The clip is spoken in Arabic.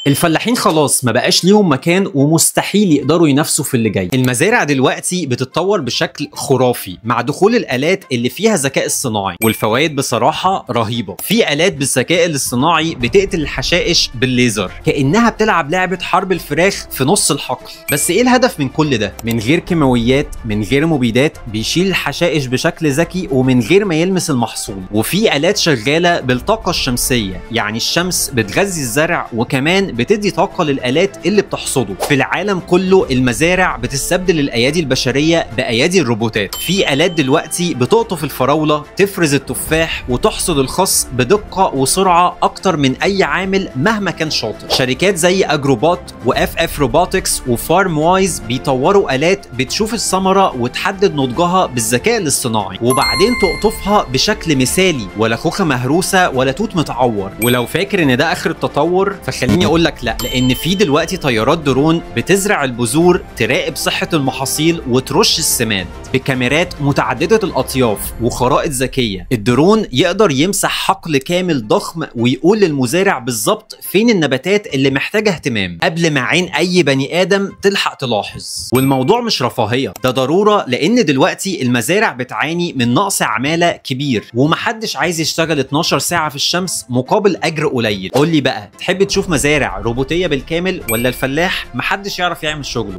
الفلاحين خلاص ما بقاش ليهم مكان ومستحيل يقدروا ينافسوا في اللي جاي. المزارع دلوقتي بتتطور بشكل خرافي مع دخول الآلات اللي فيها ذكاء اصطناعي، والفوائد بصراحة رهيبة. في آلات بالذكاء الاصطناعي بتقتل الحشائش بالليزر كأنها بتلعب لعبة حرب الفراخ في نص الحقل. بس ايه الهدف من كل ده؟ من غير كيماويات، من غير مبيدات، بيشيل الحشائش بشكل ذكي ومن غير ما يلمس المحصول. وفي آلات شغالة بالطاقة الشمسية، يعني الشمس بتغذي الزرع وكمان بتدي طاقة للآلات اللي بتحصده. في العالم كله المزارع بتستبدل الأيادي البشرية بأيادي الروبوتات. في آلات دلوقتي بتقطف الفراولة، تفرز التفاح، وتحصد الخس بدقة وسرعة أكتر من أي عامل مهما كان شاطر. شركات زي أجروبات وإف إف روبوتكس وفارم وايز بيطوروا آلات بتشوف الثمرة وتحدد نضجها بالذكاء الاصطناعي وبعدين تقطفها بشكل مثالي، ولا خوخة مهروسة ولا توت متعور. ولو فاكر إن ده آخر التطور فخليني أقول لك لا، لأن في دلوقتي طيارات درون بتزرع البذور، تراقب صحة المحاصيل وترش السماد بكاميرات متعددة الأطياف وخرائط ذكية. الدرون يقدر يمسح حقل كامل ضخم ويقول للمزارع بالظبط فين النباتات اللي محتاجة اهتمام قبل ما عين أي بني آدم تلحق تلاحظ. والموضوع مش رفاهية، ده ضرورة، لأن دلوقتي المزارع بتعاني من نقص عمالة كبير ومحدش عايز يشتغل 12 ساعة في الشمس مقابل أجر قليل. قول لي بقى، تحب تشوف مزارع روبوتية بالكامل ولا الفلاح محدش يعرف يعمل شغله؟